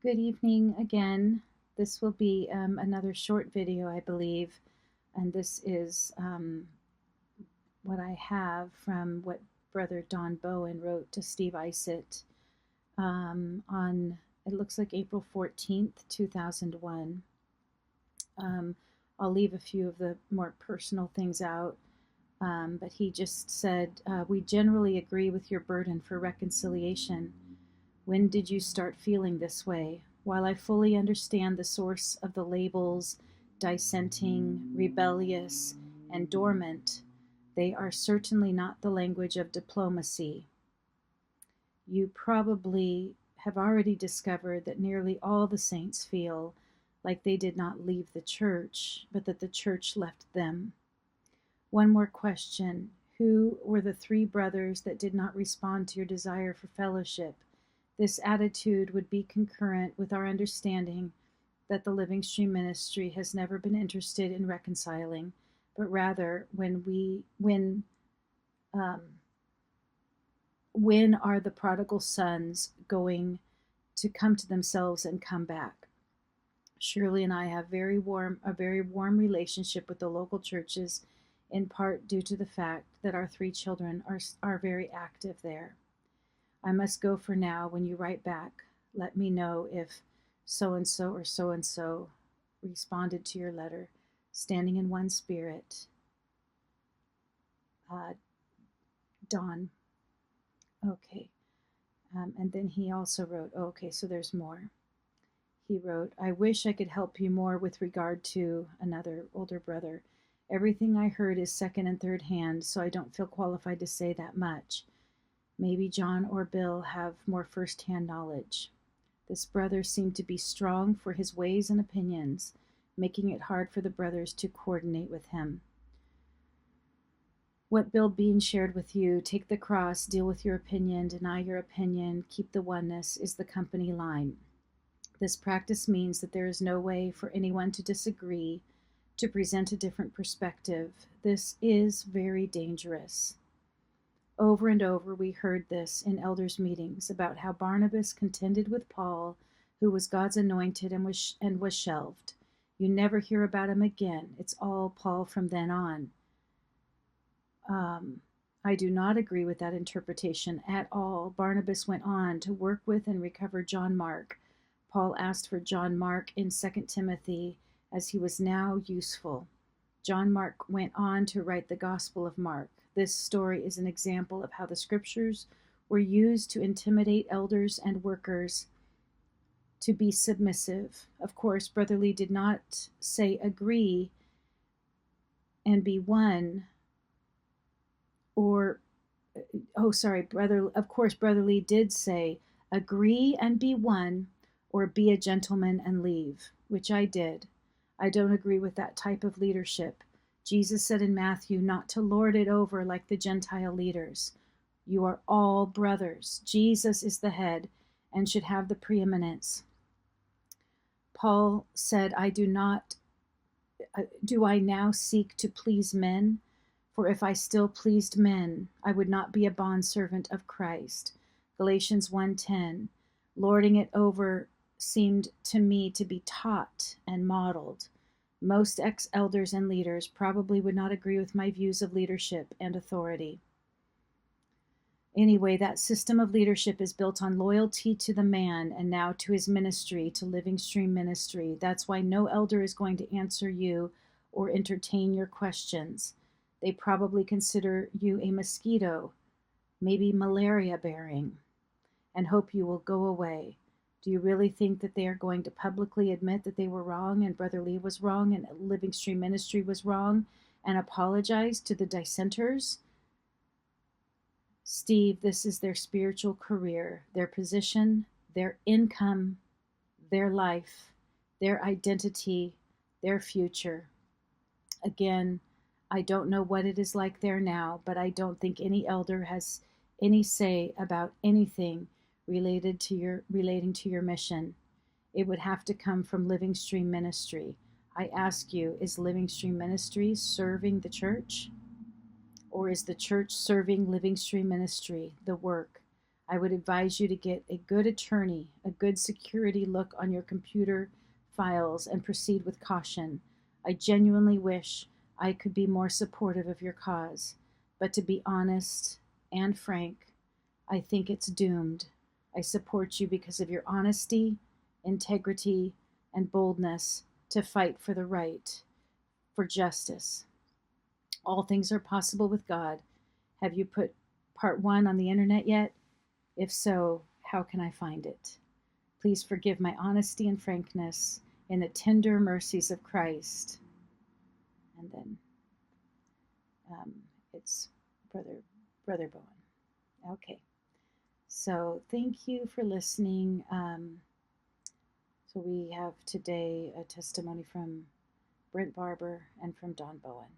Good evening again. This will be another short video, I believe, and this is what I have from what Brother Don Bowen wrote to Steve Isett on, it looks like April 14th, 2001. I'll leave a few of the more personal things out, but he just said, we generally agree with your burden for reconciliation. When did you start feeling this way? While I fully understand the source of the labels dissenting, rebellious, and dormant, they are certainly not the language of diplomacy. You probably have already discovered that nearly all the saints feel like they did not leave the church, but that the church left them. One more question. Who were the three brothers that did not respond to your desire for fellowship? This attitude would be concurrent with our understanding that the Living Stream Ministry has never been interested in reconciling, but rather when are the prodigal sons going to come to themselves and come back? Shirley and I have a very warm relationship with the local churches, in part due to the fact that our three children are very active there. I must go for now. When you write back, let me know if so-and-so or so-and-so responded to your letter. Standing in one spirit. Don. Okay. And then he also wrote, okay, so there's more. He wrote, I wish I could help you more with regard to another older brother. Everything I heard is second and third hand, so I don't feel qualified to say that much. Maybe John or Bill have more first-hand knowledge. This brother seemed to be strong for his ways and opinions, making it hard for the brothers to coordinate with him. What Bill Bean shared with you, take the cross, deal with your opinion, deny your opinion, keep the oneness, is the company line. This practice means that there is no way for anyone to disagree, to present a different perspective. This is very dangerous. Over and over we heard this in elders' meetings about how Barnabas contended with Paul, who was God's anointed and was shelved. You never hear about him again. It's all Paul from then on. I do not agree with that interpretation at all. Barnabas went on to work with and recover John Mark. Paul asked for John Mark in 2 Timothy, as he was now useful. John Mark went on to write the Gospel of Mark. This story is an example of how the scriptures were used to intimidate elders and workers to be submissive. Of course, Brother Lee did not say agree and be one, or, Brother Lee did say agree and be one, or be a gentleman and leave, which I did. I don't agree with that type of leadership. Jesus said in Matthew not to lord it over like the Gentile leaders. You are all brothers. Jesus is the head and should have the preeminence. Paul said, do I now seek to please men? For if I still pleased men, I would not be a bondservant of Christ. Galatians 1:10, lording it over seemed to me to be taught and modeled. Most ex-elders and leaders probably would not agree with my views of leadership and authority. Anyway, that system of leadership is built on loyalty to the man and now to his ministry, to Living Stream Ministry. That's why no elder is going to answer you or entertain your questions. They probably consider you a mosquito, maybe malaria bearing, and hope you will go away. Do you really think that they are going to publicly admit that they were wrong and Brother Lee was wrong and Living Stream Ministry was wrong and apologize to the dissenters? Steve, this is their spiritual career, their position, their income, their life, their identity, their future. Again, I don't know what it is like there now, but I don't think any elder has any say about anything relating to your mission. It would have to come from Living Stream Ministry. I ask you, is Living Stream Ministry serving the church? Or is the church serving Living Stream Ministry, the work? I would advise you to get a good attorney, a good security look on your computer files, and proceed with caution. I genuinely wish I could be more supportive of your cause, but to be honest and frank, I think it's doomed. I support you because of your honesty, integrity, and boldness to fight for the right, for justice. All things are possible with God. Have you put part one on the internet yet? If so, how can I find it? Please forgive my honesty and frankness in the tender mercies of Christ. And then um, it's Brother Bowen. Okay. So thank you for listening. So we have today a testimony from Brent Barber and from Don Bowen.